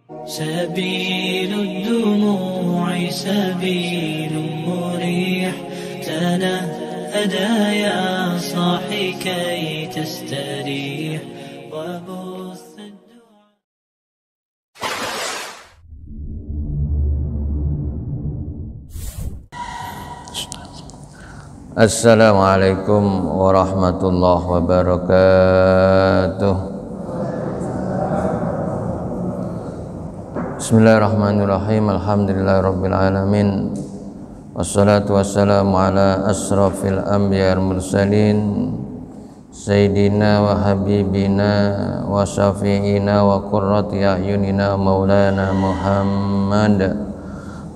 سبيل الدموع سبيل مريح تنهدى يا صاحي كي تستريح وبث الدعاء. Assalamualaikum warahmatullahi wabarakatuh. Bismillahirrahmanirrahim. Alhamdulillahirabbil alamin. Wassalatu wassalamu ala asrafil anbiya'il mursalin sayyidina wa habibina wa syafi'ina wa qurrati a'yunina maulana Muhammad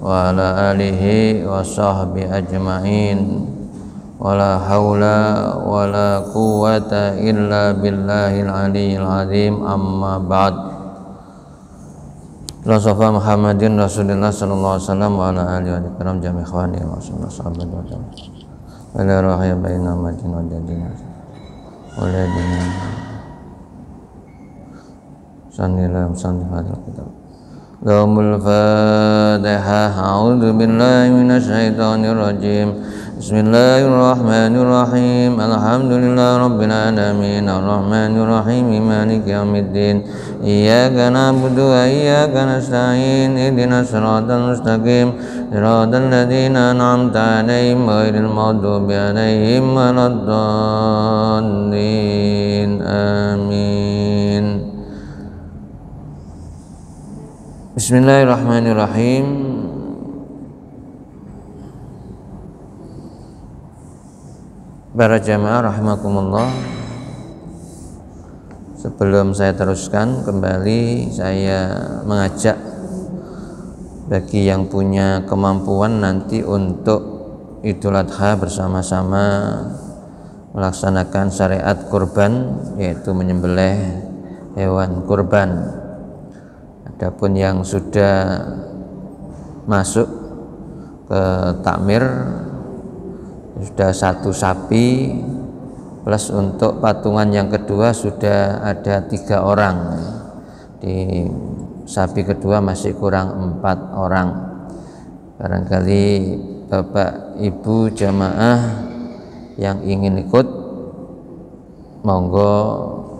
wa ala alihi wa sahbihi ajma'in. Wala haula wala quwwata illa billahil aliyyil azim. Amma ba'd. Rasulullah Muhammadin Rasulullah sallallahu alaihi wasallam wa ala alihi wa karam jami' ikhwani wa sahabat wa ala rahya baina madin wa jadina waladina sanillam sanihadil kitab Lahumul Fatihah. A'udzu billahi minasyaitonir rajim. Bismillahirrahmanirrahim. Alhamdulillahi rabbil alamin. Arrahmanir rahim. Maliki yaumiddin. Iyyaka na'budu wa iyyaka nasta'in. Ihdinas siratal mustaqim. Siratal ladzina an'amta 'alaihim ghairil maghdubi 'alaihim waladdallin. Amin. Bismillahirrahmanirrahim. Para jamaah rahimakumullah, sebelum saya teruskan kembali, saya mengajak bagi yang punya kemampuan nanti untuk Idul Adha bersama-sama melaksanakan syariat kurban, yaitu menyembelih hewan kurban. Adapun yang sudah masuk ke takmir sudah 1 sapi, plus untuk patungan yang kedua sudah ada 3 orang. Di sapi kedua masih kurang 4 orang. Barangkali Bapak Ibu jamaah yang ingin ikut, monggo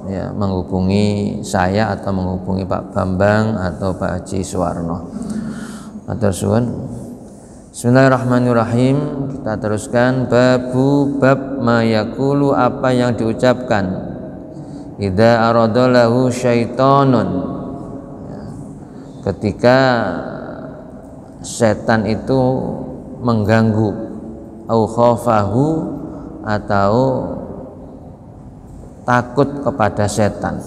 ya menghubungi saya atau menghubungi Pak Bambang atau Pak Haji Suwarno. Matur suwun. Bismillahirrahmanirrahim. Kita teruskan bab mayakulu, apa yang diucapkan idza aradalahu syaitonun, ya, ketika setan itu mengganggu, au khafahu, atau takut kepada setan.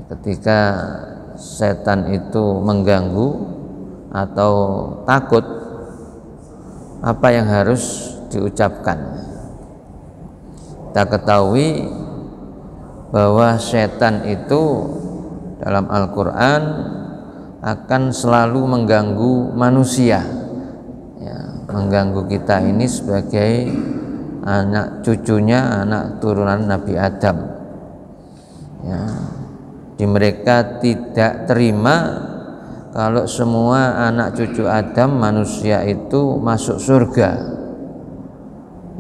Ketika setan itu mengganggu atau takut, apa yang harus diucapkan? Kita ketahui bahwa setan itu dalam Al-Quran akan selalu mengganggu manusia, ya, mengganggu kita ini sebagai anak cucunya, anak turunan Nabi Adam, ya. Di mereka tidak terima kalau semua anak cucu Adam manusia itu masuk surga,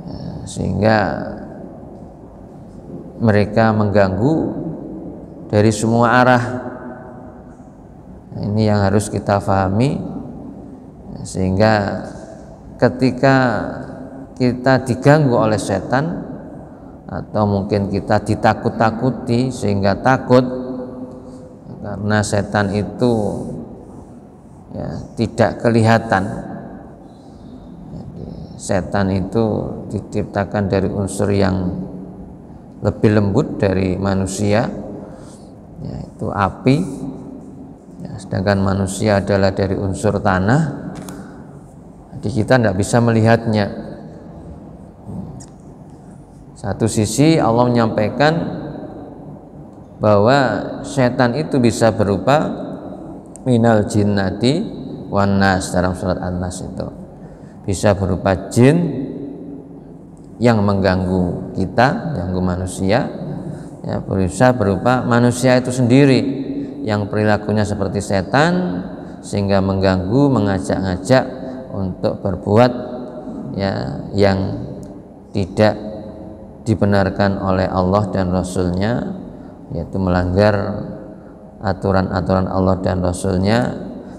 ya, sehingga mereka mengganggu dari semua arah. Nah, ini yang harus kita pahami, ya, sehingga ketika kita diganggu oleh setan atau mungkin kita ditakut-takuti sehingga takut, karena setan itu ya tidak kelihatan. Jadi, setan itu diciptakan dari unsur yang lebih lembut dari manusia, yaitu api, ya, sedangkan manusia adalah dari unsur tanah. Jadi kita tidak bisa melihatnya. Satu sisi Allah menyampaikan bahwa setan itu bisa berupa minal jinnati wan nas, dalam surat An-Nas itu bisa berupa jin yang mengganggu kita, mengganggu manusia. ya, bisa berupa manusia itu sendiri yang perilakunya seperti setan sehingga mengganggu, mengajak-ngajak untuk berbuat ya yang tidak dibenarkan oleh Allah dan Rasul-Nya, yaitu melanggar aturan-aturan Allah dan Rasul-Nya,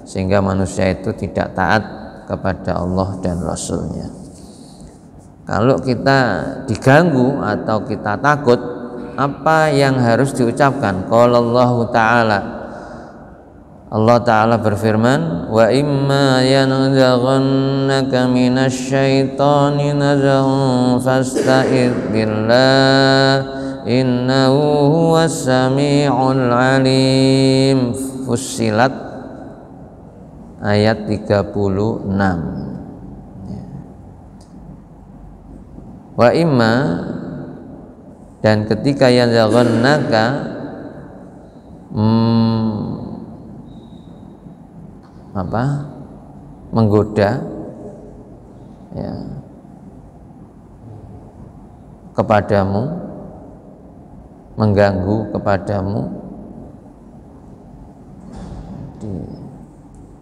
sehingga manusia itu tidak taat kepada Allah dan Rasul-Nya. Kalau kita diganggu atau kita takut, apa yang harus diucapkan? Qala Allah Ta'ala, Allah Ta'ala berfirman, wa imma yanzaghannaka minasyaitani nazghun fasta'idz billah innahu huwas sami'ul alim. Fussilat ayat 36. Wa imma, dan ketika yanzaghannaka menggoda ya, kepadamu, mengganggu kepadamu,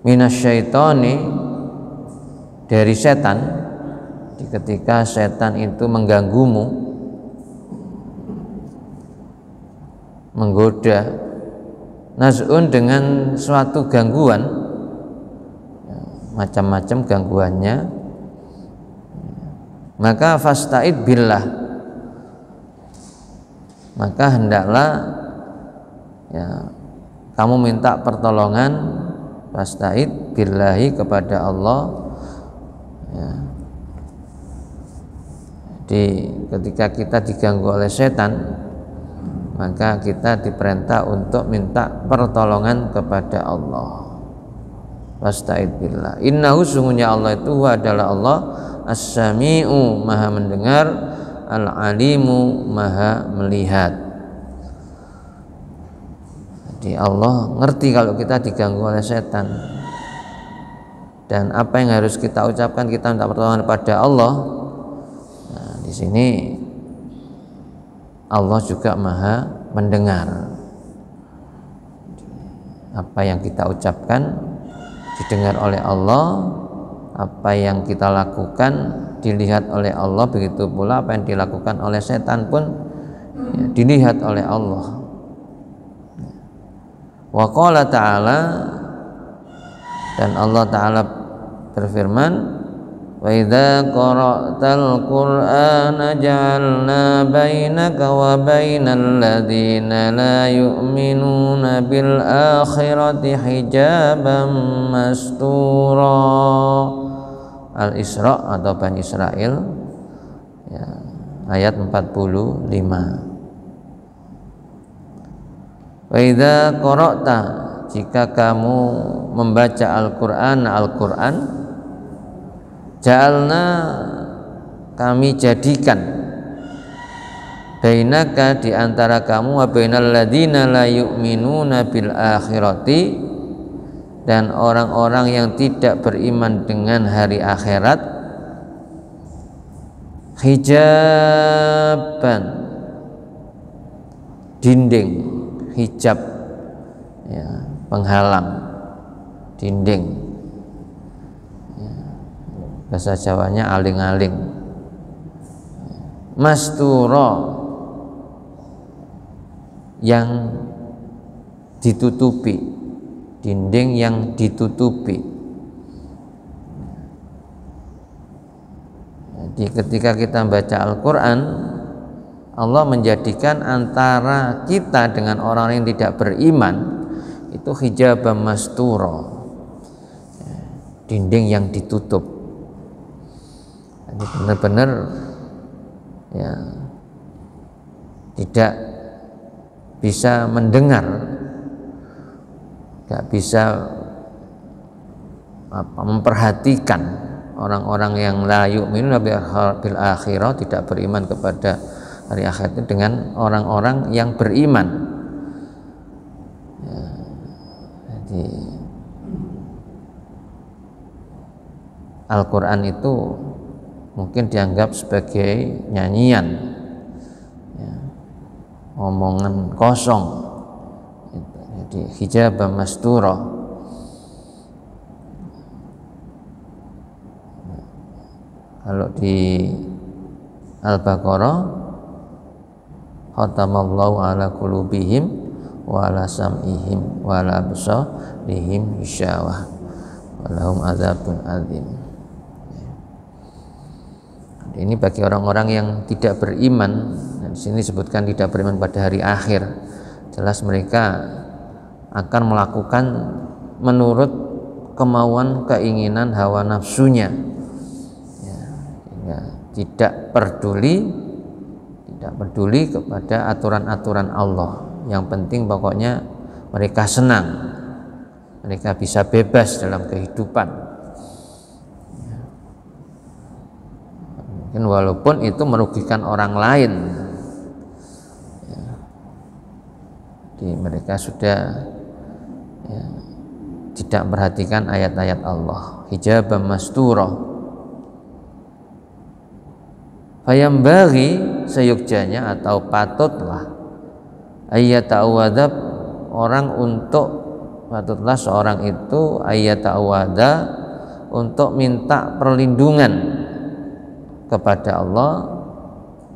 minasyaitoni, dari setan, ketika setan itu mengganggumu, menggoda, naz'un, dengan suatu gangguan, macam-macam gangguannya, maka fasta'id billah, maka hendaklah ya kamu minta pertolongan, fasta'id billahi, kepada Allah ya. Ketika kita diganggu oleh setan, maka kita diperintah untuk minta pertolongan kepada Allah. Fasta'id billah, innahu, sungguhnya Allah itu adalah Allah as-sami'u, maha mendengar, al-alimu, maha melihat. Jadi Allah ngerti kalau kita diganggu oleh setan, dan apa yang harus kita ucapkan, kita minta pertolongan kepada Allah. Nah, di sini Allah juga maha mendengar. Apa yang kita ucapkan didengar oleh Allah, apa yang kita lakukan dilihat oleh Allah, begitu pula apa yang dilakukan oleh setan pun ya, dilihat oleh Allah. Wa qala ta'ala, dan Allah Ta'ala berfirman, wa idza qara'tal qur'ana ja'alna bainaka wa bainal ladzina la yu'minuna bil akhirati hijaban mastura. Al-Isra atau Bani Israil ya, ayat 45. Wa idza qara'ta, jika kamu membaca Al-Qur'an, ja'alna, kami jadikan, bainaka, di antara kamu, wa bainal ladzina la yu'minuna bil akhirati, dan orang-orang yang tidak beriman dengan hari akhirat, hijaban, dinding, hijab ya, penghalang, dinding ya, bahasa Jawanya aling-aling. Masturo, yang ditutupi, dinding yang ditutupi. Jadi ketika kita baca Al-Quran, Allah menjadikan antara kita dengan orang yang tidak beriman itu hijabam masturo, dinding yang ditutup. Jadi benar-benar ya tidak bisa mendengar, tidak bisa memperhatikan orang-orang yang la yu'minuna bil akhirah, tidak beriman kepada hari akhir itu dengan orang-orang yang beriman ya. Jadi Al-Quran itu mungkin dianggap sebagai nyanyian ya. omongan kosong. Jadi hijaban mastura. Kalau di Al-Baqarah, khatamallahu ala qulubihim wa ala sam'ihim wa ala absarihim ghisyawah wa lahum adzabun adzim. Ini bagi orang-orang yang tidak beriman. Di sini disebutkan tidak beriman pada hari akhir. Jelas mereka akan melakukan menurut kemauan, keinginan, hawa nafsunya. Ya, tidak peduli kepada aturan-aturan Allah. Yang penting pokoknya mereka senang, mereka bisa bebas dalam kehidupan. Mungkin walaupun itu merugikan orang lain, jadi mereka sudah tidak memperhatikan ayat-ayat Allah. Hijaban mastura. Fayambaghi, seyukjanya atau patutlah, ayyata'awadab, patutlah seorang itu ayyata'awada, untuk minta perlindungan kepada Allah.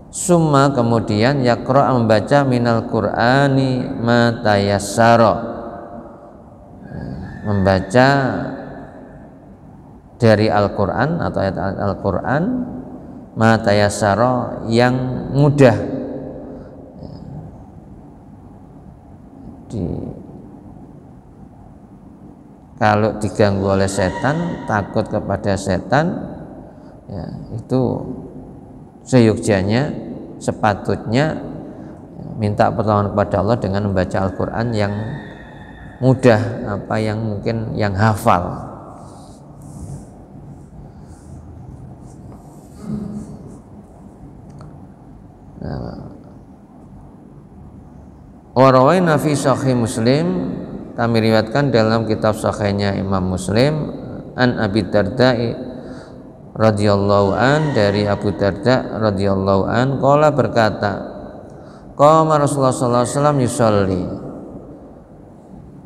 Summa, kemudian yaqra, membaca minal qur'ani ma tayassara, membaca dari Al-Qur'an atau ayat Al-Qur'an ma tayassara, yang mudah. Kalau diganggu oleh setan, takut kepada setan, ya, itu seyukjanya, sepatutnya minta pertolongan kepada Allah dengan membaca Al-Quran yang mudah, yang mungkin yang hafal. Warawaina fi Sahih Muslim, kami riwayatkan dalam kitab sahihnya Imam Muslim, an Abi Darda radhiyallahu an, dari Abu Darda radhiyallahu an, qala, berkata, qama Rasulullah sallallahu alaihi wasallam yusolli,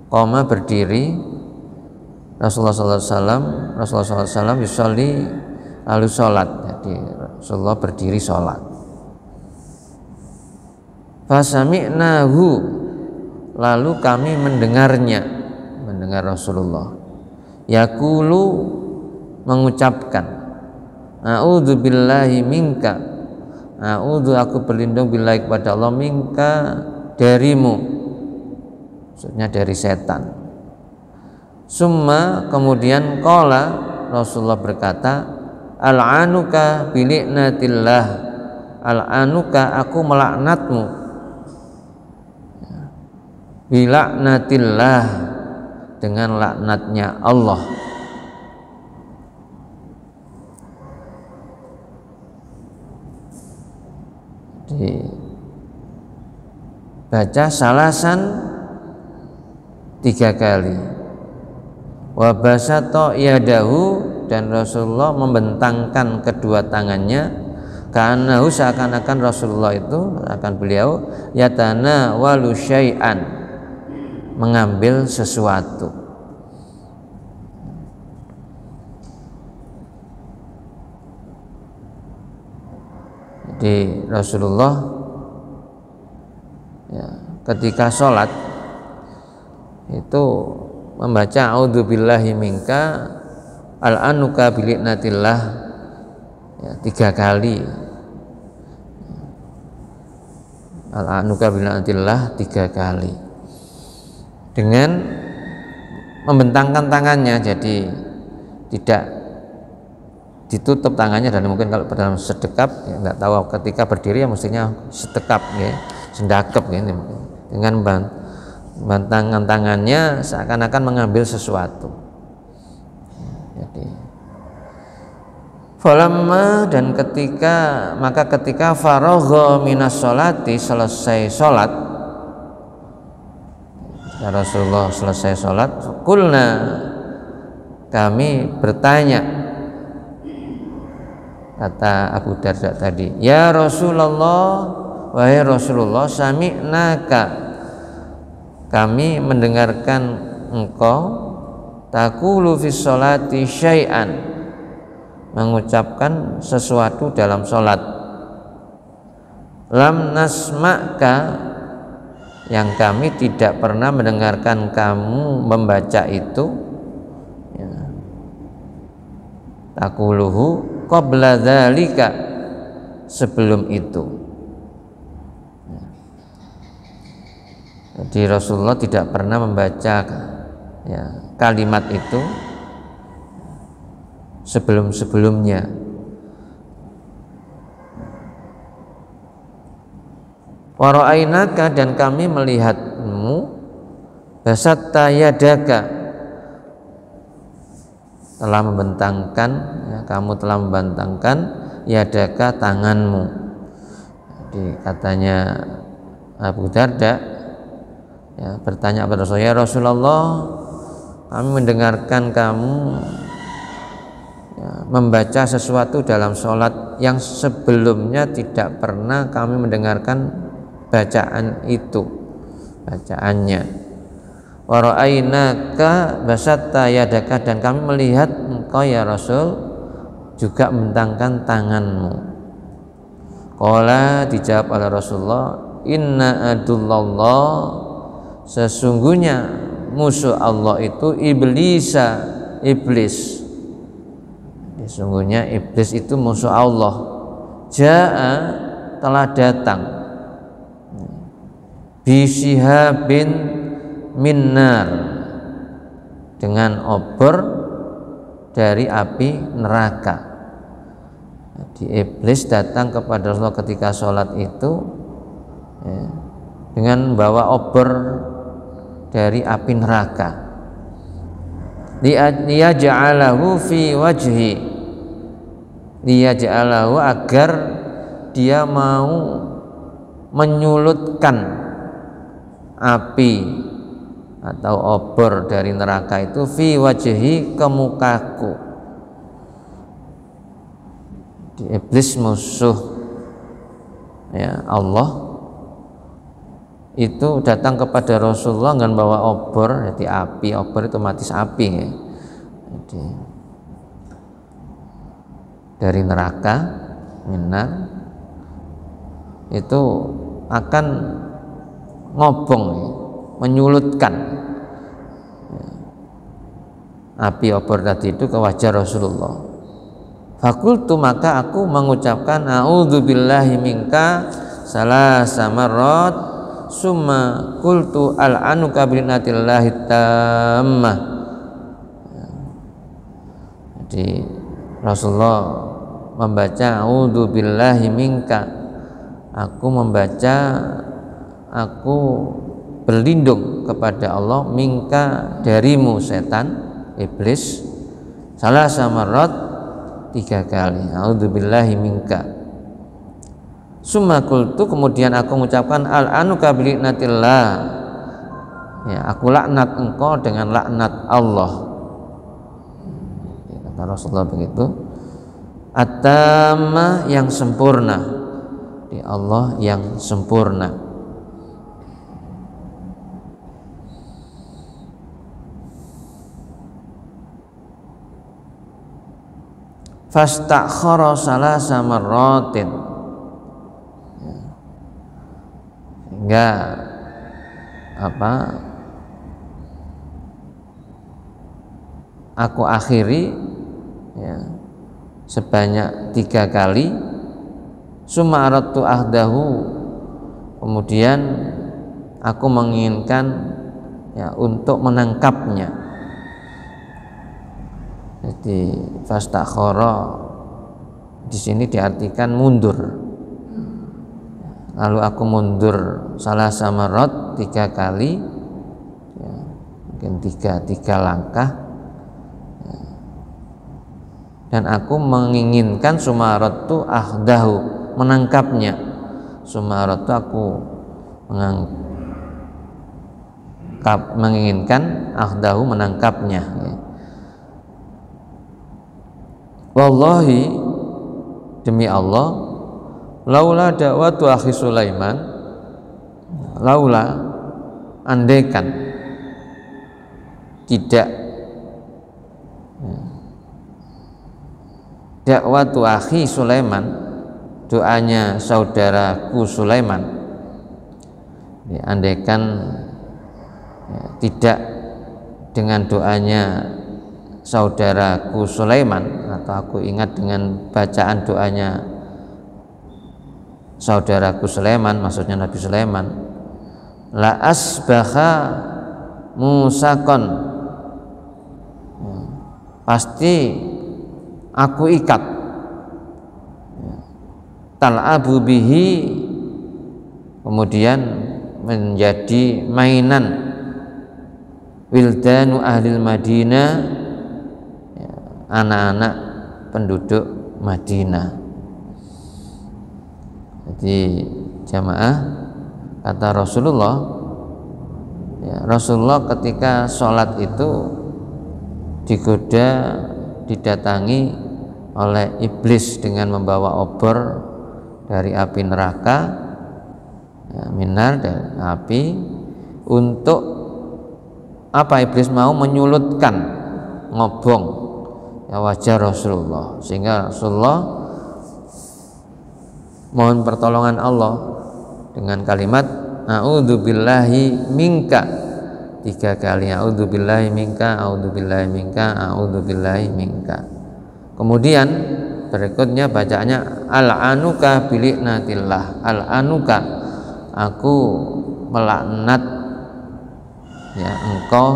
qama, berdiri, Rasulullah sallallahu alaihi wasallam yusolli, lalu sholat. Jadi Rasulullah berdiri sholat. Fasami'nahu, lalu kami mendengar Rasulullah yaqulu, mengucapkan, a'udzu billahi minka, a'udzu, aku berlindung billahi kepada Allah, minka, darimu, maksudnya dari setan. Summa, kemudian qala, Rasulullah berkata, al'anuka biliknatillah, al'anuka, aku melaknatmu, bilaknatillah, dengan laknatnya Allah. Dibaca salasan 3 kali. Wa basata yadahu, dan Rasulullah membentangkan kedua tangannya, ka'annahu, seakan-akan Rasulullah itu, akan beliau, yatana walu syai'an, mengambil sesuatu. Jadi Rasulullah ketika sholat itu membaca a'udzu billahi minka, al'anuka biliknatillah, 3 kali, al'anuka biliknatillah 3 kali, dengan membentangkan tangannya, jadi tidak ditutup tangannya. Dan mungkin kalau dalam sedekap, nggak tahu, ketika berdiri ya mestinya sedekap, sendakep, dengan membentangkan tangannya seakan-akan mengambil sesuatu. Jadi falamma, dan ketika faragha minas sholati, selesai sholat, Rasulullah selesai sholat, qulna, kami bertanya, kata Abu Darda tadi, ya Rasulullah, wahai Rasulullah, sami'naka, kami mendengarkan engkau, taqulu fis sholati syai'an, mengucapkan sesuatu dalam sholat, lam nasma'ka, yang kami tidak pernah mendengarkan kamu membaca itu, ya. Taquluhu qabla dzalika, sebelum itu. Jadi Rasulullah tidak pernah membaca, ya, kalimat itu sebelum-sebelumnya. Wa ra'ainaka, dan kami melihatmu, basatta yadaka, telah membentangkan, ya, kamu telah membentangkan yadaka, tanganmu. Jadi katanya Abu Darda, ya, bertanya kepada Rasulullah, ya Rasulullah, kami mendengarkan kamu, ya, membaca sesuatu dalam sholat yang sebelumnya tidak pernah kami mendengarkan bacaan itu, bacaannya. Wa ra'ainaka basatta yadaka, dan kami melihat engkau ya Rasul juga membentangkan tanganmu. Qala, dijawab oleh Rasulullah, inna adullallah, sesungguhnya musuh Allah itu iblis. Sesungguhnya iblis itu musuh Allah. Ja'a, telah datang, bisihabin minnar, dengan obor dari api neraka. Jadi iblis datang kepada Rasulullah ketika sholat itu, ya, dengan membawa obor dari api neraka. Liyaj'alahu fi wajhi, liyaj'alahu, agar dia mau menyulutkan api atau obor dari neraka itu fi wajhi, ke mukaku. Di iblis musuh, ya, Allah itu datang kepada Rasulullah dengan bawa obor, jadi api, obor itu otomatis api, ya. Jadi dari neraka, minar, itu akan ngobong, ya, menyulutkan, ya, api obor tadi itu ke wajah Rasulullah. Fakultu, maka aku mengucapkan a'udzubillahi minka salasa marrat, summa qultu al'anuka bi'natillahi tammah. Jadi Rasulullah membaca a'udzubillahi minka, aku membaca, aku berlindung kepada Allah, minka, darimu setan, iblis, salasa marrat, 3 kali, a'udzubillahi minka. Summa qultu, kemudian aku mengucapkan al'anuka bi'natillah, ya, aku laknat engkau dengan laknat Allah. Kata Rasulullah begitu. At-tamah, yang sempurna, di Allah yang sempurna. Fastakhara salasa marratin, sehingga aku akhiri, ya, sebanyak 3 kali. Summa aradtu ahdahu, kemudian aku menginginkan, ya, untuk menangkapnya. Jadi fastakhara di sini diartikan mundur. Lalu aku mundur salasa marrat, 3 kali, ya, mungkin tiga langkah, ya. Dan aku menginginkan sumaratu ahdahu, menangkapnya. Sumaratu, aku menginginkan, ahdahu, menangkapnya, ya. Wallahi, demi Allah, laula da'watu akhi Sulaiman, laula andaikan tidak dakwatu akhi Sulaiman, doanya saudaraku Sulaiman, andaikan tidak dengan doanya saudaraku Sulaiman, atau aku ingat dengan bacaan doanya saudaraku Sulaiman, maksudnya Nabi Sulaiman, la asbaha musakon, pasti aku ikat, tal'abu bihi, kemudian menjadi mainan wildanu ahlil Madinah, anak-anak penduduk Madinah. Jadi jamaah, kata Rasulullah, Rasulullah ketika sholat itu digoda, didatangi oleh iblis dengan membawa obor dari api neraka, minar dari api, untuk apa? Iblis mau menyulutkan, ngobong wajah Rasulullah, sehingga Rasulullah mohon pertolongan Allah dengan kalimat a'udzubillahi minka, 3 kali, a'udzubillahi minka, a'udzubillahi minka, a'udzubillahi minka. Kemudian berikutnya bacaannya al'anuka biliknatillah, al'anuka, aku melaknat engkau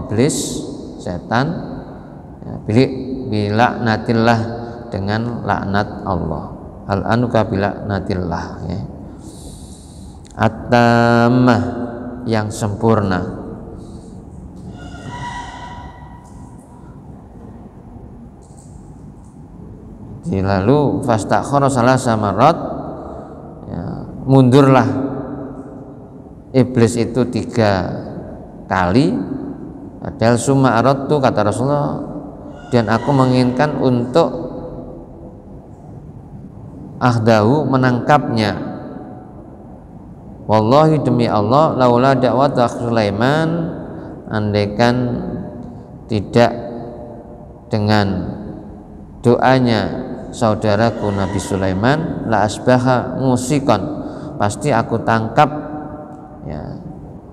iblis, setan, bilaknatillah, dengan laknat Allah, al'anuka bilaknatillah, at-tammah, yang sempurna. Lalu fastakhara salasa marrat, mundurlah iblis itu 3 kali. Padahal summa aradtu, kata Rasulullah, dan aku menginginkan untuk ahdahu, menangkapnya. Wallahi, demi Allah, laula da'wat Sulaiman, andaikan tidak dengan doanya saudaraku Nabi Sulaiman, la asbaha musikon, pasti aku tangkap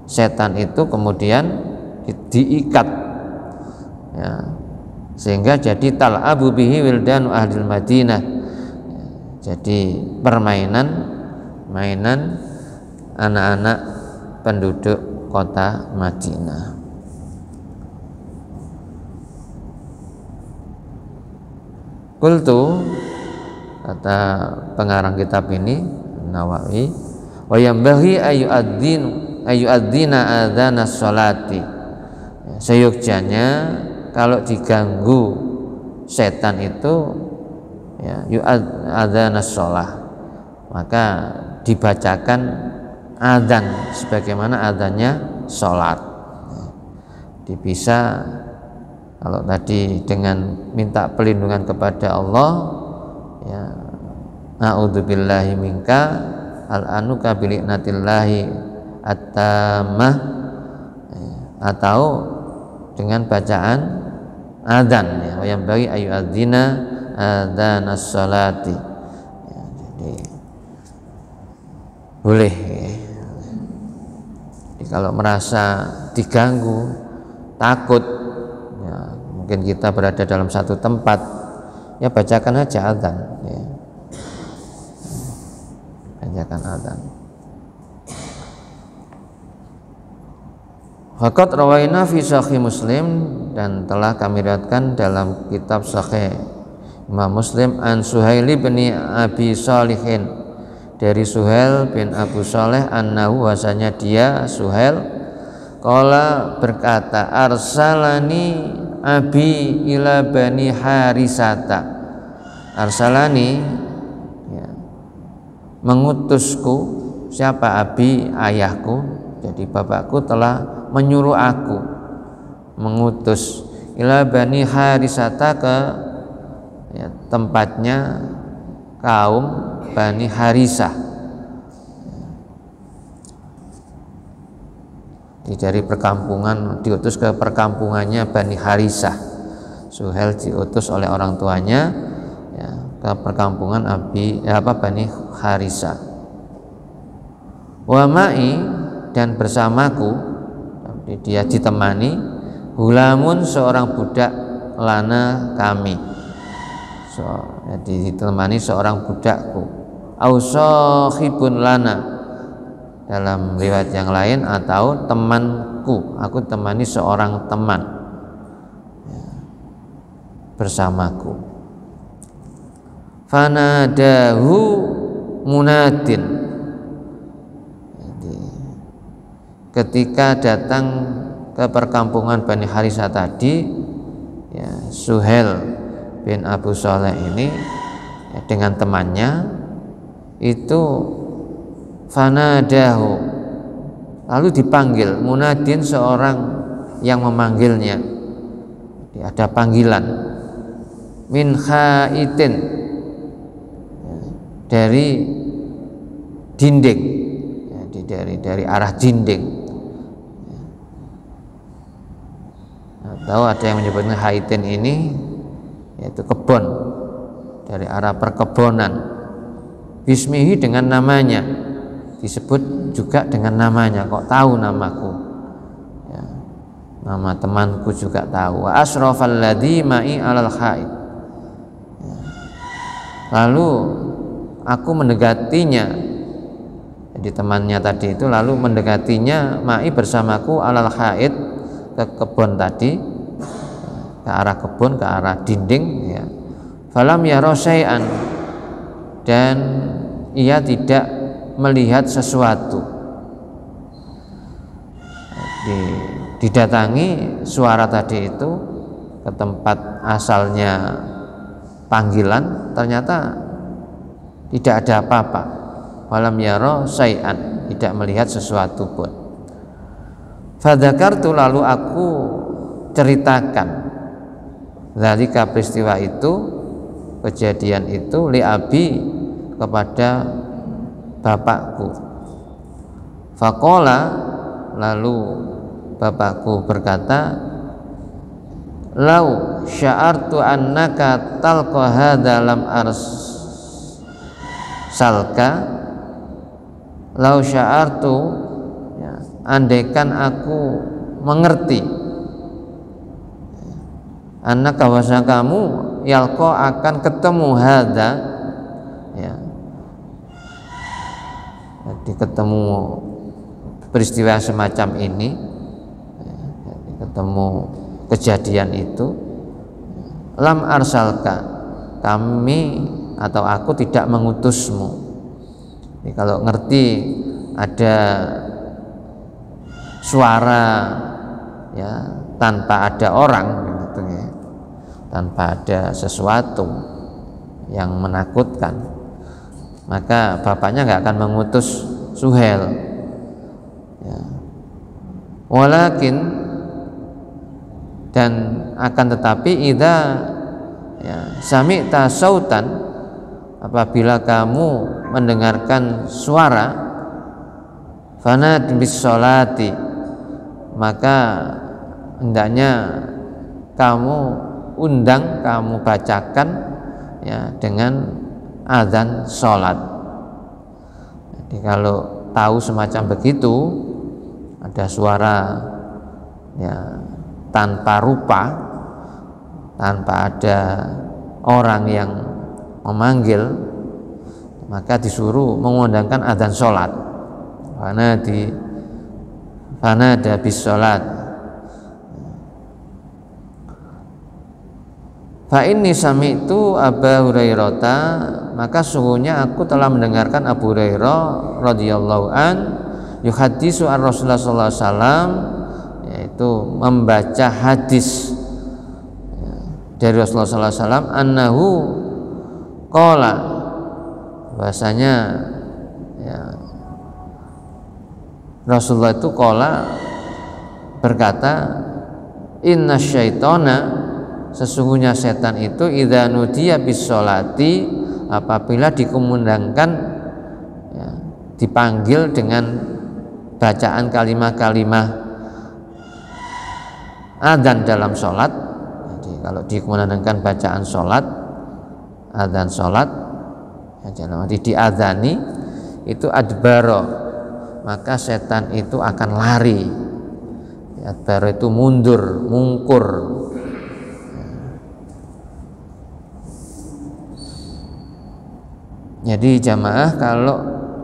setan itu, kemudian diikat, sehingga jadi tal'abu bihi wildanu ahlil Madinah, jadi mainan anak-anak penduduk kota Madinah. Qultu, kata pengarang kitab ini Nawawi, wa yambaghi ayyu'adzina adzanas sholati, seyogyanya kalau diganggu setan itu yu'adzanas sholah, maka dibacakan adzan sebagaimana adzannya sholat. Dipisah, kalau tadi dengan minta perlindungan kepada Allah, a'udzubillahi minka, al'anuka biliknatillahi at-tammah, atau dengan bacaan adzan, wa yang bagi ayu adzina adzanas sholati. Jadi boleh. Jadi kalau merasa diganggu, takut, mungkin kita berada dalam satu tempat, bacakan aja adzan, bacakan adzan. Faqad rawaina fi Sahih Muslim, dan telah kami riwayatkan dalam kitab Sahih Imam Muslim, an Suhail bin Abi Shalihin, dari Suhail bin Abu Saleh, annahu, wasanya dia Suhail, qala, berkata, arsalani abi ila bani Harisata, arsalani, mengutusku, siapa? Abi, ayahku, jadi bapakku telah menyuruh aku, mengutus, ila bani Harisata, ke tempatnya kaum Bani Harisah. Dari perkampungan diutus ke perkampungannya Bani Harisah. Suhail diutus oleh orang tuanya ya, ke perkampungan Bani Harisah. Wa ma'i, dan bersamaku, dia ditemani, gulamun, seorang budak, lana, kami. Jadi ditemani seorang budakku. Au sahibun lana, dalam riwayat yang lain, atau temanku, aku temani seorang teman ya, bersamaku. Fanadahu munadin, jadi, ketika datang ke perkampungan Bani Harisah tadi ya, Suhail bin Abu Shaleh ini ya, dengan temannya itu fanadahu, lalu dipanggil, munadin, seorang yang memanggilnya. Ada panggilan, min khaitin, dari dinding, dari arah dinding, atau ada yang menyebutnya khaitin ini yaitu kebun, dari arah perkebunan. Bismihi, dengan namanya, disebut juga dengan namanya. Kok tahu namaku ya, nama temanku juga tahu. Wa asrafal ladzi ma'i alal khait ya. Lalu aku mendekatinya, jadi temannya tadi itu lalu mendekatinya, ma'i, bersamaku, alal khait, ke kebun tadi, ke arah kebun, ke arah dinding ya. Falam yara syai'an, dan ia tidak melihat sesuatu. Didatangi suara tadi itu ke tempat asalnya panggilan, ternyata tidak ada apa-apa. Walam yara syai'an, tidak melihat sesuatu pun. Fadzakartu, lalu aku ceritakan zalika, peristiwa itu, kejadian itu, li abi, kepada bapakku. Faqala, lalu bapakku berkata, lau sya'artu annaka talqa hadza lam arsalka, lau sya'artu ya, andaikan aku mengerti, annaka, bahwa kamu, yalqa, akan ketemu, hadza ya, jadi ketemu peristiwa semacam ini ya, ketemu kejadian itu, lam arsalka, kami atau aku tidak mengutusmu. Jadi kalau ngerti ada suara ya, tanpa ada orang gitu ya, tanpa ada sesuatu yang menakutkan, maka bapaknya nggak akan mengutus Suhail ya. Walakin, dan akan tetapi, idza ya, sami'ta sautan, apabila kamu mendengarkan suara, fanad bis sholati, maka hendaknya kamu undang, kamu bacakan ya, dengan azan sholat. Jadi kalau tahu semacam begitu, ada suara ya, tanpa rupa, tanpa ada orang yang memanggil, maka disuruh mengundangkan azan sholat. Fanada bis sholat. Fa inni sami'tu Aba Hurairah, maka sungguhnya aku telah mendengarkan Abu Hurairah radhiyallahu an yuhaddisu an Rasulullah sallallahu alaihi wasallam, yaitu membaca hadis dari Rasulullah sallallahu alaihi wasallam, annahu qala, bahasanya ya, Rasulullah itu qala, berkata, inna syaitana, sesungguhnya setan itu, idza nudiya bis sholati, apabila dikumandangkan, ya, dipanggil dengan bacaan kalimah-kalimah adzan dalam sholat. Jadi kalau dikumandangkan bacaan sholat, adzan sholat, ya, nanti diadzani itu adbaro, maka setan itu akan lari. Adbaro itu mundur, mungkur. Jadi jamaah, kalau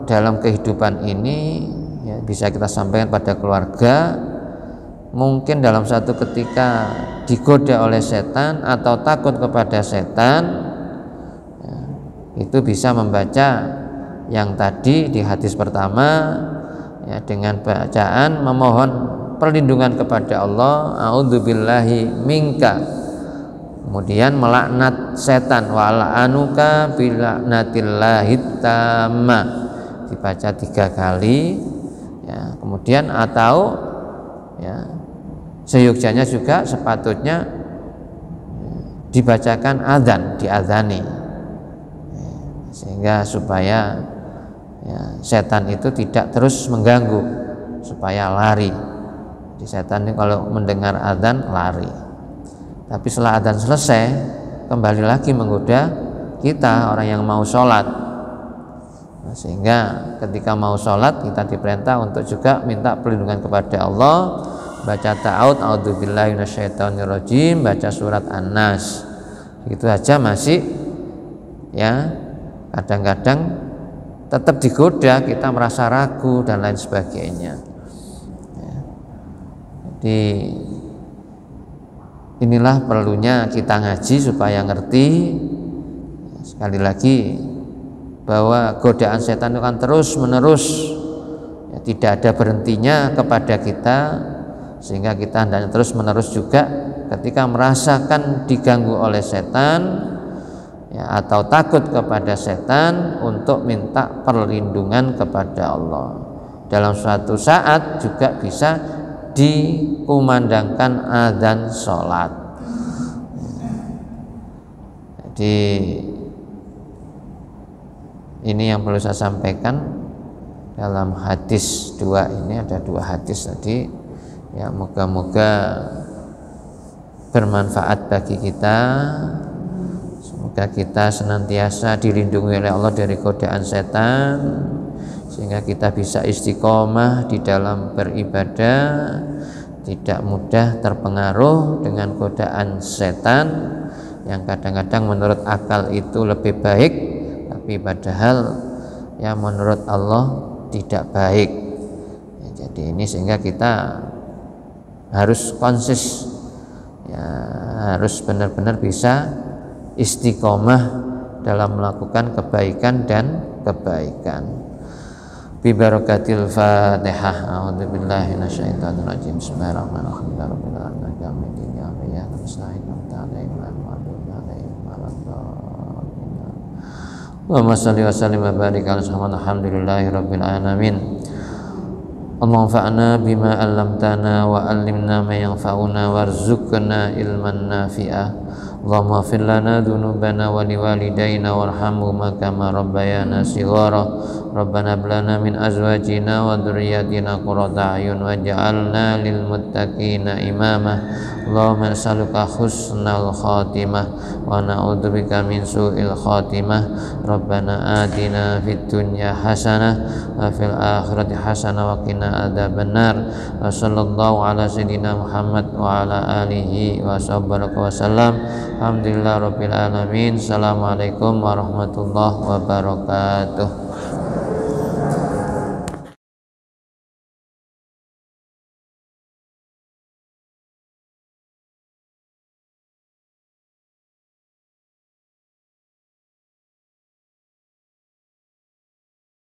dalam kehidupan ini, ya, bisa kita sampaikan pada keluarga, mungkin dalam satu ketika digoda oleh setan atau takut kepada setan, ya, itu bisa membaca yang tadi di hadis pertama, ya, dengan bacaan memohon perlindungan kepada Allah, a'udzubillahi minka, kemudian melaknat setan, wala'anuka bila'natillahi tamma, dibaca 3 kali, ya, kemudian atau, ya, seyogyanya juga sepatutnya dibacakan adzan, diadzani, sehingga supaya, ya, setan itu tidak terus mengganggu, supaya lari. Jadi setan ini kalau mendengar adzan lari. Tapi setelah adzan selesai, kembali lagi menggoda kita, orang yang mau sholat. Nah, sehingga ketika mau sholat, kita diperintah untuk juga minta perlindungan kepada Allah, baca ta'awudz, a'udzubillahi minasyaitonirrajim, baca surat An-Nas. Itu aja masih, ya, kadang-kadang tetap digoda, kita merasa ragu dan lain sebagainya. Ya. Jadi inilah perlunya kita ngaji supaya ngerti, sekali lagi, bahwa godaan setan itu kan terus menerus, ya, tidak ada berhentinya kepada kita, sehingga kita hendaknya terus menerus juga ketika merasakan diganggu oleh setan, ya, atau takut kepada setan, untuk minta perlindungan kepada Allah. Dalam suatu saat juga bisa dikumandangkan adzan sholat. Jadi ini yang perlu saya sampaikan dalam hadis 2 ini. Ada 2 hadis tadi, ya, moga-moga bermanfaat bagi kita. Semoga kita senantiasa dilindungi oleh Allah dari godaan setan, sehingga kita bisa istiqomah di dalam beribadah, tidak mudah terpengaruh dengan godaan setan yang kadang-kadang menurut akal itu lebih baik, tapi padahal, ya, menurut Allah tidak baik. Ya, jadi ini sehingga kita harus konsis, ya, harus benar-benar bisa istiqomah dalam melakukan kebaikan dan kebaikan. Bi barakatil Fatihah. A'udzubillahi minasyaitonir rajim. Bismillahirrahmanirrahim. Rabbil alamin hamidin ya ya nasta'in ta'ala Allahumma shalli wa sallim wa barik ala sayyidina alhamdulillahi rabbil alamin. Allahumma fa'na bima 'allamtana wa 'allimna ma yanfa'una warzuqna ilman nafi'a. Allahumma ighfir lana dzunubana wa liwalidayna warhamhuma kama rabbayana shighara. Rabbana hab lana min azwajina wa dhurriyyatina qurrata a'yun waj'alna lil muttaqina imama. Allahumma nas'aluka husnal khatimah wa na'udzubika min su'il khatimah. Rabbana atina fid dunya hasanah wa fil akhirati hasanah wa qina adzabannar. Wa sallallahu ala sayyidina Muhammad wa ala alihi wa sahbihi wasallam. Alhamdulillah rabbil alamin. Assalamualaikum warahmatullahi wabarakatuh.